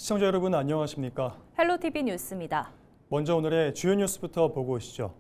시청자 여러분 안녕하십니까? 헬로티비 뉴스입니다. 먼저 오늘의 주요 뉴스부터 보고 오시죠.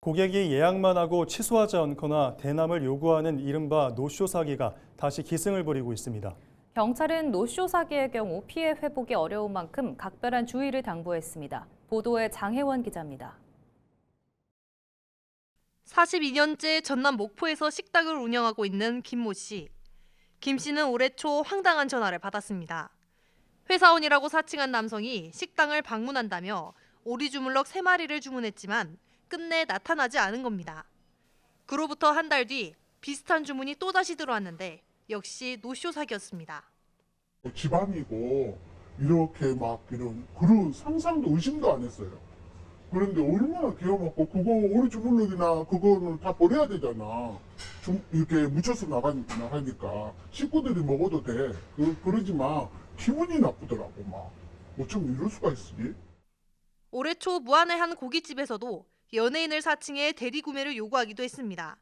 고객이 예약만 하고 취소하지 않거나 대남을 요구하는 이른바 노쇼 사기가 다시 기승을 부리고 있습니다. 경찰은 노쇼 사기의 경우 피해 회복이 어려운 만큼 각별한 주의를 당부했습니다. 보도에 장혜원 기자입니다. 42년째 전남 목포에서 식당을 운영하고 있는 김모 씨. 김 씨는 올해 초 황당한 전화를 받았습니다. 회사원이라고 사칭한 남성이 식당을 방문한다며 오리 주물럭 3마리를 주문했지만 끝내 나타나지 않은 겁니다. 그로부터 한 달 뒤 비슷한 주문이 또다시 들어왔는데 역시 노쇼 사기였습니다. 집안이고 이렇게 막 이런 그런 상상도 의심도 안 했어요. 그런데 얼마나 기어먹고 그거 오리 주물럭이나 그거는 다 버려야 되잖아. 이렇게 묻혀서 나가니까 식구들이 먹어도 돼. 그러지만 기분이 나쁘더라고 막. 어쩜 이럴 수가 있지? 올해 초 무안의 한 고깃집에서도 연예인을 사칭해 대리 구매를 요구하기도 했습니다.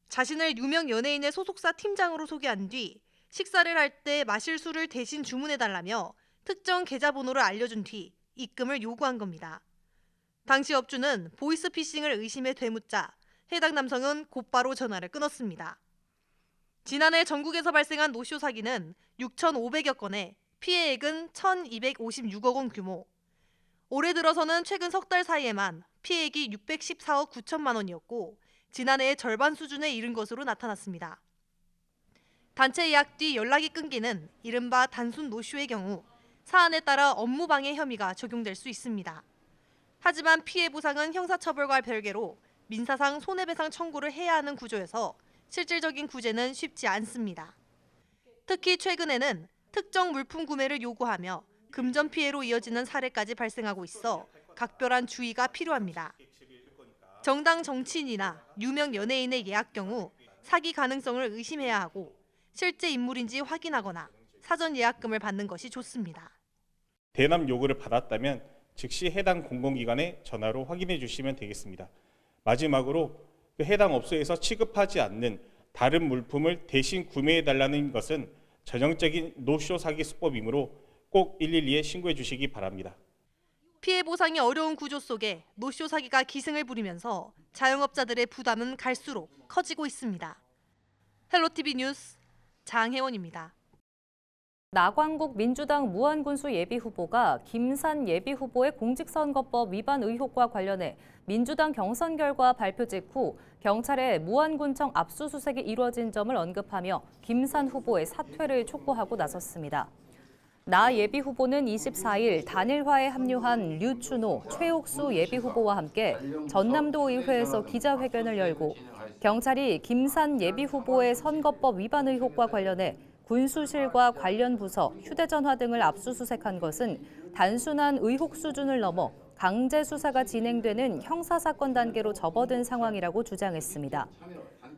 자신을 유명 연예인의 소속사 팀장으로 소개한 뒤 식사를 할 때 마실 술을 대신 주문해달라며 특정 계좌번호를 알려준 뒤 입금을 요구한 겁니다. 당시 업주는 보이스피싱을 의심해 되묻자 해당 남성은 곧바로 전화를 끊었습니다. 지난해 전국에서 발생한 노쇼 사기는 6,500여 건에 피해액은 1,256억 원 규모. 올해 들어서는 최근 석 달 사이에만 피해액이 614억 9천만 원이었고 지난해의 절반 수준에 이른 것으로 나타났습니다. 단체 예약 뒤 연락이 끊기는 이른바 단순 노쇼의 경우 사안에 따라 업무방해 혐의가 적용될 수 있습니다. 하지만 피해 보상은 형사처벌과 별개로 민사상 손해배상 청구를 해야 하는 구조여서 실질적인 구제는 쉽지 않습니다. 특히 최근에는 특정 물품 구매를 요구하며 금전 피해로 이어지는 사례까지 발생하고 있어 각별한 주의가 필요합니다. 정당 정치인이나 유명 연예인의 예약 경우 사기 가능성을 의심해야 하고 실제 인물인지 확인하거나 사전 예약금을 받는 것이 좋습니다. 대남 요구를 받았다면 즉시 해당 공공기관에 전화로 확인해 주시면 되겠습니다. 마지막으로 그 해당 업소에서 취급하지 않는 다른 물품을 대신 구매해 달라는 것은 전형적인 노쇼 사기 수법이므로 꼭 112에 신고해 주시기 바랍니다. 피해 보상이 어려운 구조 속에 노쇼 사기가 기승을 부리면서 자영업자들의 부담은 갈수록 커지고 있습니다. 헬로티비 뉴스 장혜원입니다. 나광국 민주당 무안군수 예비후보가 김산 예비후보의 공직선거법 위반 의혹과 관련해 민주당 경선 결과 발표 직후 경찰의 무안군청 압수수색이 이루어진 점을 언급하며 김산 후보의 사퇴를 촉구하고 나섰습니다. 나 예비후보는 24일 단일화에 합류한 류춘호, 최옥수 예비후보와 함께 전남도 의회에서 기자회견을 열고 경찰이 김산 예비후보의 선거법 위반 의혹과 관련해 군수실과 관련 부서, 휴대전화 등을 압수수색한 것은 단순한 의혹 수준을 넘어 강제 수사가 진행되는 형사사건 단계로 접어든 상황이라고 주장했습니다.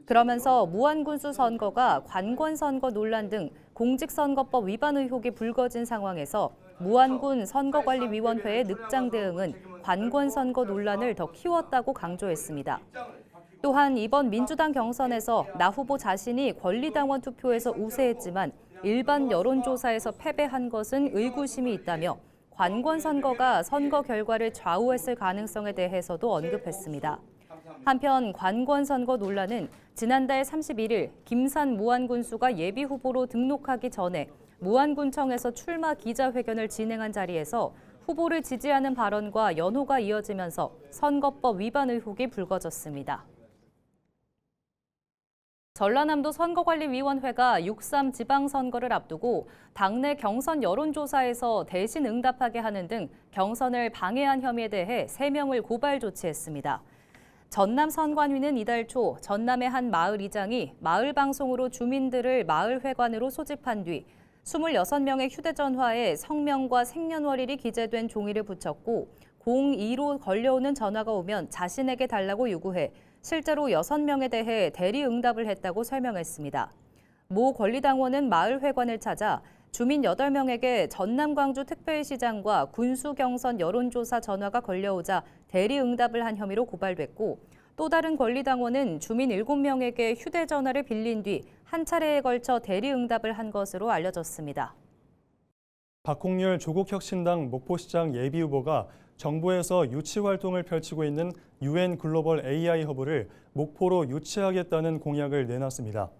그러면서 무안군수 선거가 관권선거 논란 등 공직선거법 위반 의혹이 불거진 상황에서 무안군 선거관리위원회의 늑장 대응은 관권선거 논란을 더 키웠다고 강조했습니다. 또한 이번 민주당 경선에서 나 후보 자신이 권리당원 투표에서 우세했지만 일반 여론조사에서 패배한 것은 의구심이 있다며 관권선거가 선거 결과를 좌우했을 가능성에 대해서도 언급했습니다. 한편 관권선거 논란은 지난달 31일 김산 무안군수가 예비후보로 등록하기 전에 무안군청에서 출마 기자회견을 진행한 자리에서 후보를 지지하는 발언과 연호가 이어지면서 선거법 위반 의혹이 불거졌습니다. 전라남도 선거관리위원회가 6.3 지방선거를 앞두고 당내 경선 여론조사에서 대신 응답하게 하는 등 경선을 방해한 혐의에 대해 3명을 고발 조치했습니다. 전남 선관위는 이달 초 전남의 한 마을 이장이 마을 방송으로 주민들을 마을 회관으로 소집한 뒤 26명의 휴대전화에 성명과 생년월일이 기재된 종이를 붙였고 02로 걸려오는 전화가 오면 자신에게 달라고 요구해 실제로 6명에 대해 대리응답을 했다고 설명했습니다. 모 권리당원은 마을회관을 찾아 주민 8명에게 전남 광주특별시장과 군수경선 여론조사 전화가 걸려오자 대리응답을 한 혐의로 고발됐고 또 다른 권리당원은 주민 7명에게 휴대전화를 빌린 뒤 한 차례에 걸쳐 대리응답을 한 것으로 알려졌습니다. 박홍렬 조국혁신당 목포시장 예비후보가 정부에서 유치활동을 펼치고 있는 UN 글로벌 AI 허브를 목포로 유치하겠다는 공약을 내놨습니다.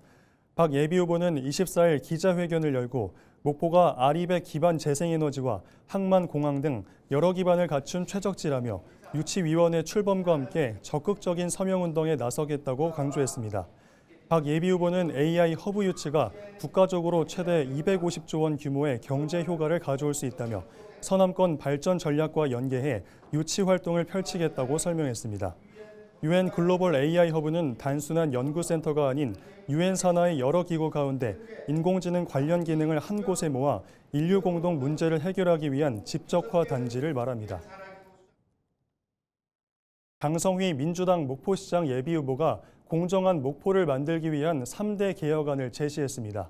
박 예비후보는 24일 기자회견을 열고 목포가 아리백 기반 재생에너지와 항만 공항 등 여러 기반을 갖춘 최적지라며 유치위원회 출범과 함께 적극적인 서명운동에 나서겠다고 강조했습니다. 박 예비후보는 AI 허브 유치가 국가적으로 최대 250조 원 규모의 경제 효과를 가져올 수 있다며 서남권 발전 전략과 연계해 유치 활동을 펼치겠다고 설명했습니다. UN 글로벌 AI 허브는 단순한 연구센터가 아닌 UN 산하의 여러 기구 가운데 인공지능 관련 기능을 한 곳에 모아 인류 공동 문제를 해결하기 위한 집적화 단지를 말합니다. 강성휘 민주당 목포시장 예비후보가 공정한 목포를 만들기 위한 3대 개혁안을 제시했습니다.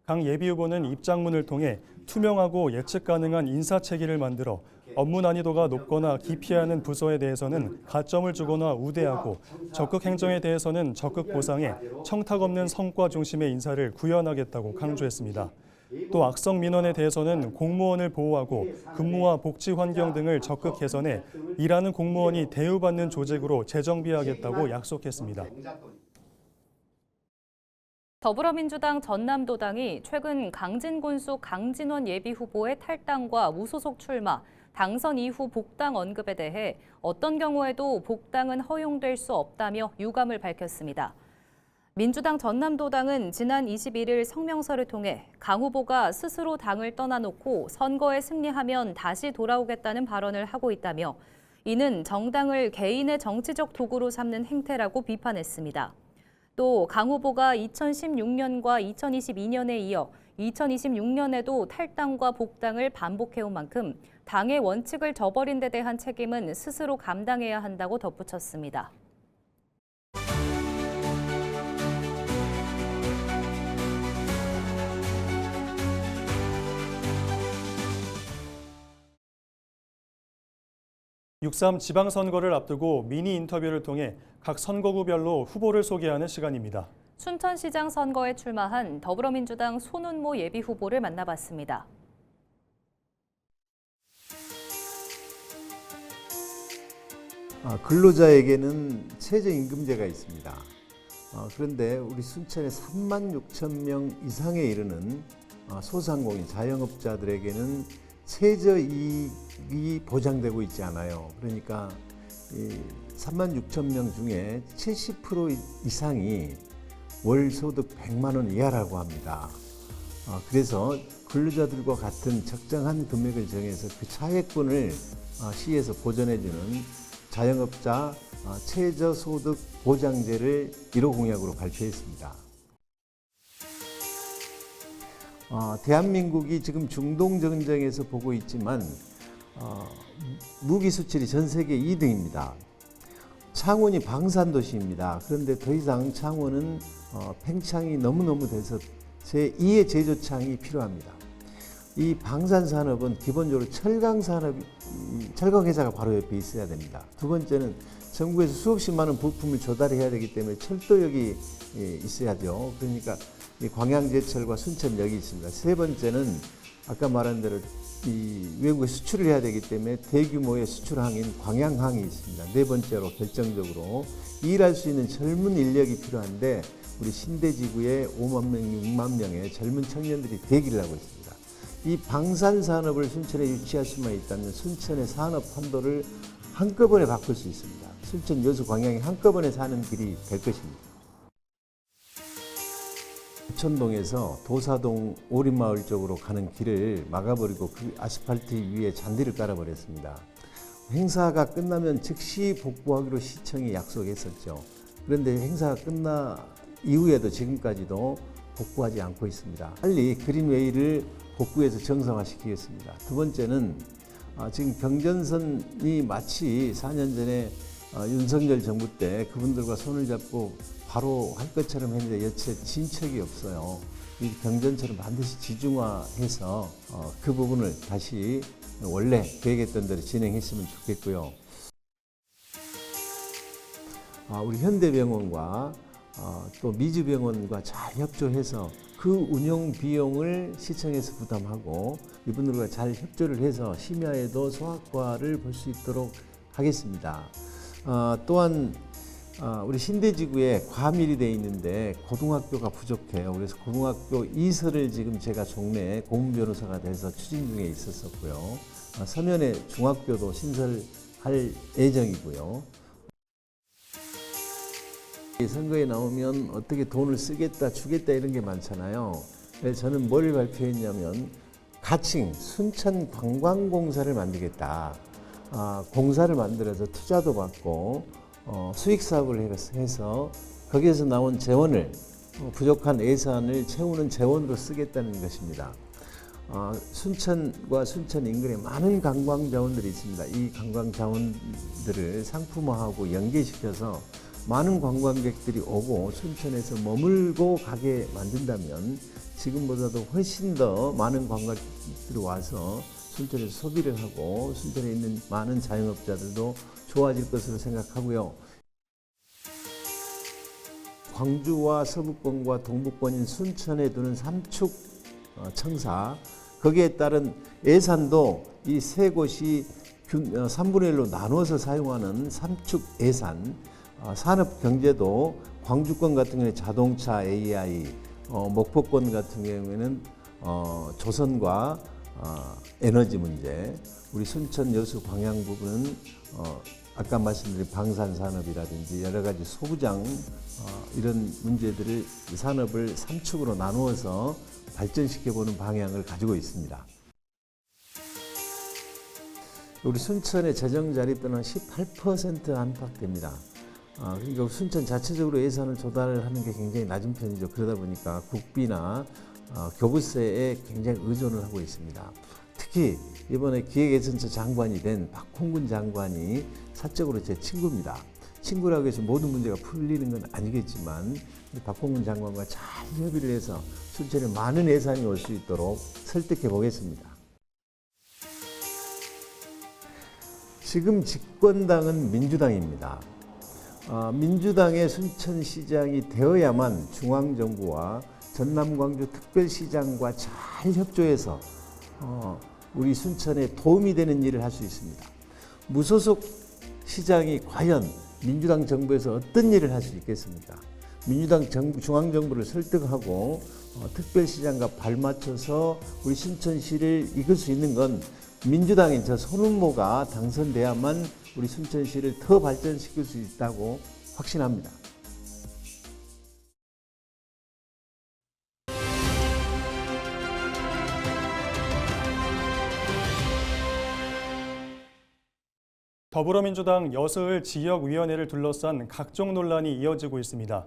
강 예비후보는 입장문을 통해 투명하고 예측 가능한 인사체계를 만들어 업무 난이도가 높거나 기피하는 부서에 대해서는 가점을 주거나 우대하고 적극 행정에 대해서는 적극 보상해 청탁 없는 성과 중심의 인사를 구현하겠다고 강조했습니다. 또 악성 민원에 대해서는 공무원을 보호하고 근무와 복지 환경 등을 적극 개선해 일하는 공무원이 대우받는 조직으로 재정비하겠다고 약속했습니다. 더불어민주당 전남도당이 최근 강진군수 강진원 예비후보의 탈당과 무소속 출마, 당선 이후 복당 언급에 대해 어떤 경우에도 복당은 허용될 수 없다며 유감을 밝혔습니다. 민주당 전남도당은 지난 21일 성명서를 통해 강 후보가 스스로 당을 떠나놓고 선거에 승리하면 다시 돌아오겠다는 발언을 하고 있다며 이는 정당을 개인의 정치적 도구로 삼는 행태라고 비판했습니다. 또 강 후보가 2016년과 2022년에 이어 2026년에도 탈당과 복당을 반복해온 만큼 당의 원칙을 저버린 데 대한 책임은 스스로 감당해야 한다고 덧붙였습니다. (6.3) 지방선거를 앞두고 미니 인터뷰를 통해 각 선거구별로 후보를 소개하는 시간입니다. 춘천시장 선거에 출마한 더불어민주당 손은모 예비후보를 만나봤습니다. 근로자에게는 최저임금제가 있습니다. 그런데 우리 순천에 3만 6천 명 이상에 이르는 소상공인, 자영업자들에게는 최저이익이 보장되고 있지 않아요. 그러니까 3만 6천 명 중에 70% 이상이 월 소득 100만 원 이하라고 합니다. 그래서 근로자들과 같은 적정한 금액을 정해서 그 차액분을 시에서 보전해주는 자영업자 최저소득 보장제를 1호 공약으로 발표했습니다. 대한민국이 지금 중동 전쟁에서 보고 있지만 무기 수출이 전 세계 2등입니다. 창원이 방산 도시입니다. 그런데 더 이상 창원은 팽창이 너무너무 돼서 제2의 제조창이 필요합니다. 이 방산 산업은 기본적으로 철강 회사가 바로 옆에 있어야 됩니다. 두 번째는 정부에서 수없이 많은 부품을 조달해야 되기 때문에 철도역이 있어야죠. 그러니까 이 광양제철과 순천역이 있습니다. 세 번째는 아까 말한 대로 이 외국에 수출을 해야 되기 때문에 대규모의 수출항인 광양항이 있습니다. 네 번째로 결정적으로 일할 수 있는 젊은 인력이 필요한데 우리 신대지구에 5만 명, 6만 명의 젊은 청년들이 대기를 하고 있습니다. 이 방산산업을 순천에 유치할 수만 있다면 순천의 산업 판도를 한꺼번에 바꿀 수 있습니다. 순천, 여수, 광양이 한꺼번에 사는 길이 될 것입니다. 부천동에서 도사동 오리마을 쪽으로 가는 길을 막아버리고 그 아스팔트 위에 잔디를 깔아버렸습니다. 행사가 끝나면 즉시 복구하기로 시청이 약속했었죠. 그런데 행사가 끝나 이후에도 지금까지도 복구하지 않고 있습니다. 빨리 그린웨이를 복구해서 정상화시키겠습니다. 두 번째는 지금 경전선이 마치 4년 전에 윤석열 정부 때 그분들과 손을 잡고 바로 할 것처럼 했는데 여체 진척이 없어요. 이 경전처럼 반드시 지중화해서 그 부분을 다시 원래 계획했던 대로 진행했으면 좋겠고요. 우리 현대병원과 또 미주병원과 잘 협조해서 그 운영 비용을 시청에서 부담하고 이분들과 잘 협조를 해서 심야에도 소아과를 볼 수 있도록 하겠습니다. 또한 우리 신대지구에 과밀이 되어 있는데 고등학교가 부족해요. 그래서 고등학교 이설을 지금 제가 종래에 고문 변호사가 돼서 추진 중에 있었었고요. 서면에 중학교도 신설할 예정이고요. 선거에 나오면 어떻게 돈을 쓰겠다 주겠다 이런 게 많잖아요. 그래서 저는 뭘 발표했냐면 가칭 순천관광공사를 만들겠다. 공사를 만들어서 투자도 받고 수익 사업을 해서 거기에서 나온 재원을 부족한 예산을 채우는 재원으로 쓰겠다는 것입니다. 순천과 순천 인근에 많은 관광 자원들이 있습니다. 이 관광 자원들을 상품화하고 연계시켜서 많은 관광객들이 오고 순천에서 머물고 가게 만든다면 지금보다도 훨씬 더 많은 관광객들이 와서 순천에서 소비를 하고 순천에 있는 많은 자영업자들도 좋아질 것으로 생각하고요. 광주와 서부권과 동부권인 순천에 두는 삼축 청사, 거기에 따른 예산도 이 세 곳이 3분의 1로 나눠서 사용하는 삼축 예산, 산업 경제도 광주권 같은 경우에 자동차 AI, 목포권 같은 경우에는 조선과 에너지 문제, 우리 순천 여수 광양 부분은 아까 말씀드린 방산산업이라든지 여러 가지 소부장 이런 문제들을 산업을 3축으로 나누어서 발전시켜보는 방향을 가지고 있습니다. 우리 순천의 재정 자립도는 18% 안팎됩니다. 그러니까 순천 자체적으로 예산을 조달하는 게 굉장히 낮은 편이죠. 그러다 보니까 국비나 교부세에 굉장히 의존을 하고 있습니다. 특히 이번에 기획예산처 장관이 된 박홍근 장관이 사적으로 제 친구입니다. 친구라고 해서 모든 문제가 풀리는 건 아니겠지만 박홍근 장관과 잘 협의를 해서 순천에 많은 예산이 올 수 있도록 설득해 보겠습니다. 지금 집권당은 민주당입니다. 민주당의 순천시장이 되어야만 중앙정부와 전남광주특별시장과 잘 협조해서 우리 순천에 도움이 되는 일을 할 수 있습니다. 무소속 시장이 과연 민주당 정부에서 어떤 일을 할 수 있겠습니까? 민주당 중앙정부를 설득하고 특별시장과 발맞춰서 우리 순천시를 이끌 수 있는 건 민주당인 저 손은모가 당선돼야만 우리 순천시를 더 발전시킬 수 있다고 확신합니다. 더불어민주당 여서을 지역위원회를 둘러싼 각종 논란이 이어지고 있습니다.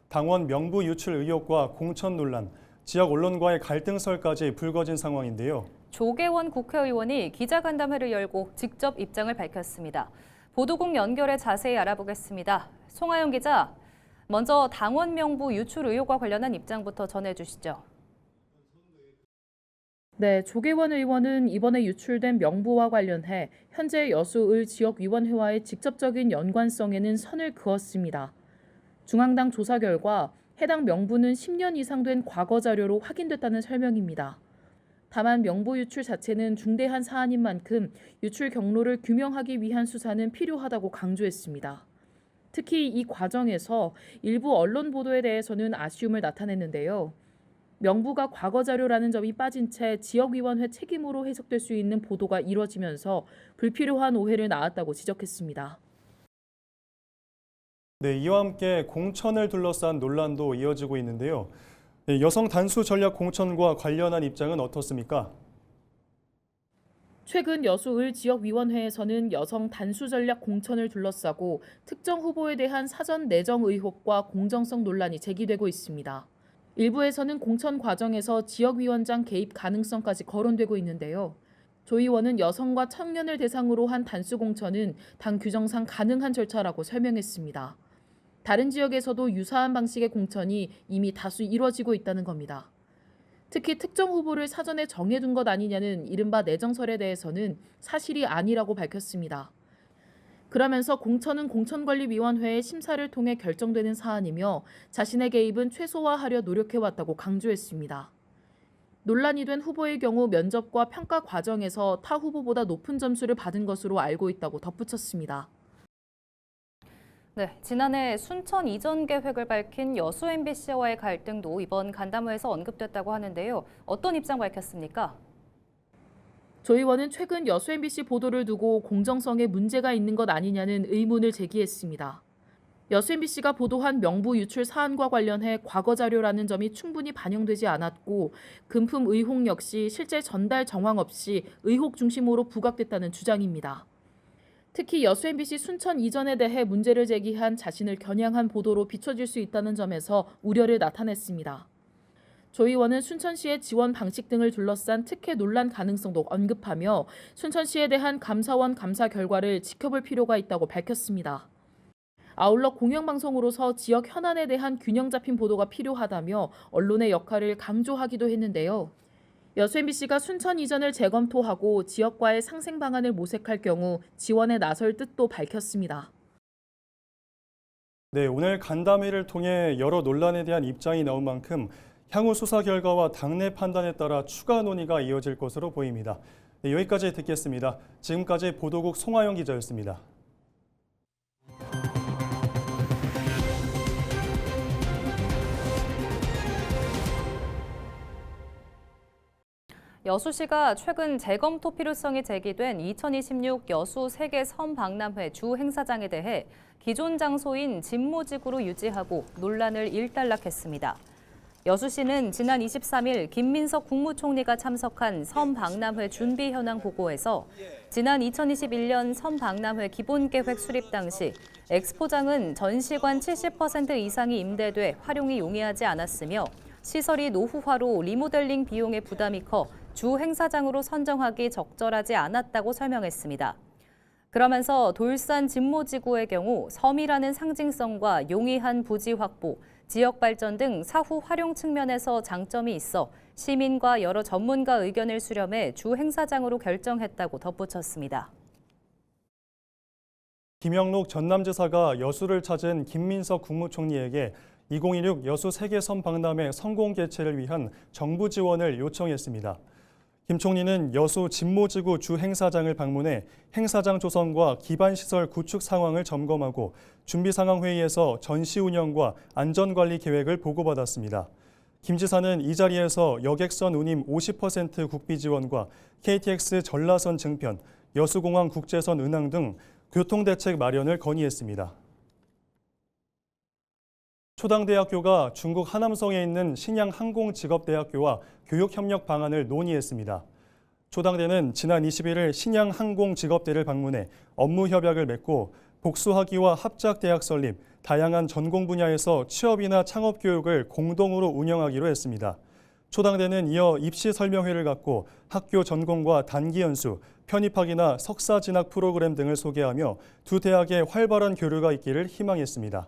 당원 명부 유출 의혹과 공천 논란, 지역 언론과의 갈등설까지 불거진 상황인데요. 조계원 국회의원이 기자간담회를 열고 직접 입장을 밝혔습니다. 보도국 연결해 자세히 알아보겠습니다. 송하영 기자, 먼저 당원 명부 유출 의혹과 관련한 입장부터 전해주시죠. 네, 조계원 의원은 이번에 유출된 명부와 관련해 현재 여수을 지역위원회와의 직접적인 연관성에는 선을 그었습니다. 중앙당 조사 결과 해당 명부는 10년 이상 된 과거 자료로 확인됐다는 설명입니다. 다만 명부 유출 자체는 중대한 사안인 만큼 유출 경로를 규명하기 위한 수사는 필요하다고 강조했습니다. 특히 이 과정에서 일부 언론 보도에 대해서는 아쉬움을 나타냈는데요. 명부가 과거 자료라는 점이 빠진 채 지역위원회 책임으로 해석될 수 있는 보도가 이뤄지면서 불필요한 오해를 낳았다고 지적했습니다. 네, 이와 함께 공천을 둘러싼 논란도 이어지고 있는데요. 네, 여성 단수 전략 공천과 관련한 입장은 어떻습니까? 최근 여수을 지역위원회에서는 여성 단수 전략 공천을 둘러싸고 특정 후보에 대한 사전 내정 의혹과 공정성 논란이 제기되고 있습니다. 일부에서는 공천 과정에서 지역위원장 개입 가능성까지 거론되고 있는데요. 조 의원은 여성과 청년을 대상으로 한 단수 공천은 당 규정상 가능한 절차라고 설명했습니다. 다른 지역에서도 유사한 방식의 공천이 이미 다수 이뤄지고 있다는 겁니다. 특히 특정 후보를 사전에 정해둔 것 아니냐는 이른바 내정설에 대해서는 사실이 아니라고 밝혔습니다. 그러면서 공천은 공천관리위원회의 심사를 통해 결정되는 사안이며 자신의 개입은 최소화하려 노력해왔다고 강조했습니다. 논란이 된 후보의 경우 면접과 평가 과정에서 타 후보보다 높은 점수를 받은 것으로 알고 있다고 덧붙였습니다. 네, 지난해 순천 이전 계획을 밝힌 여수 MBC와의 갈등도 이번 간담회에서 언급됐다고 하는데요. 어떤 입장 밝혔습니까? 조 의원은 최근 여수 MBC 보도를 두고 공정성에 문제가 있는 것 아니냐는 의문을 제기했습니다. 여수 MBC가 보도한 명부 유출 사안과 관련해 과거 자료라는 점이 충분히 반영되지 않았고 금품 의혹 역시 실제 전달 정황 없이 의혹 중심으로 부각됐다는 주장입니다. 특히 여수 MBC 순천 이전에 대해 문제를 제기한 자신을 겨냥한 보도로 비춰질 수 있다는 점에서 우려를 나타냈습니다. 조 의원은 순천시의 지원 방식 등을 둘러싼 특혜 논란 가능성도 언급하며 순천시에 대한 감사원 감사 결과를 지켜볼 필요가 있다고 밝혔습니다. 아울러 공영방송으로서 지역 현안에 대한 균형 잡힌 보도가 필요하다며 언론의 역할을 강조하기도 했는데요. 여수 MBC가 순천 이전을 재검토하고 지역과의 상생 방안을 모색할 경우 지원에 나설 뜻도 밝혔습니다. 네, 오늘 간담회를 통해 여러 논란에 대한 입장이 나온 만큼 향후 수사 결과와 당내 판단에 따라 추가 논의가 이어질 것으로 보입니다. 네, 여기까지 듣겠습니다. 지금까지 보도국 송하영 기자였습니다. 여수시가 최근 재검토 필요성이 제기된 2026 여수 세계 섬 박람회 주 행사장에 대해 기존 장소인 진모지구로 유지하고 논란을 일단락했습니다. 여수시는 지난 23일 김민석 국무총리가 참석한 섬 박람회 준비 현황 보고에서 지난 2021년 섬 박람회 기본계획 수립 당시 엑스포장은 전시관 70% 이상이 임대돼 활용이 용이하지 않았으며 시설이 노후화로 리모델링 비용의 부담이 커 주 행사장으로 선정하기 적절하지 않았다고 설명했습니다. 그러면서 돌산 진모지구의 경우 섬이라는 상징성과 용이한 부지 확보, 지역 발전 등 사후 활용 측면에서 장점이 있어 시민과 여러 전문가 의견을 수렴해 주 행사장으로 결정했다고 덧붙였습니다. 김영록 전남지사가 여수를 찾은 김민석 국무총리에게 2026 여수 세계섬 박람회 성공 개최를 위한 정부 지원을 요청했습니다. 김 총리는 여수 진모지구 주 행사장을 방문해 행사장 조성과 기반시설 구축 상황을 점검하고 준비상황회의에서 전시 운영과 안전관리 계획을 보고받았습니다. 김 지사는 이 자리에서 여객선 운임 50% 국비 지원과 KTX 전라선 증편, 여수공항 국제선 운항 등 교통대책 마련을 건의했습니다. 초당대학교가 중국 하남성에 있는 신양항공직업대학교와 교육협력 방안을 논의했습니다. 초당대는 지난 21일 신양항공직업대를 방문해 업무 협약을 맺고 복수학위와 합작대학 설립, 다양한 전공 분야에서 취업이나 창업 교육을 공동으로 운영하기로 했습니다. 초당대는 이어 입시 설명회를 갖고 학교 전공과 단기 연수, 편입학이나 석사 진학 프로그램 등을 소개하며 두 대학의 활발한 교류가 있기를 희망했습니다.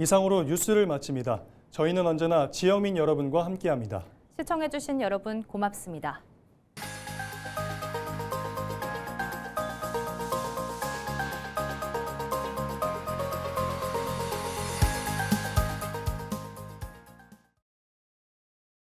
이상으로 뉴스를 마칩니다. 저희는 언제나 지역민 여러분과 함께합니다. 시청해주신 여러분 고맙습니다.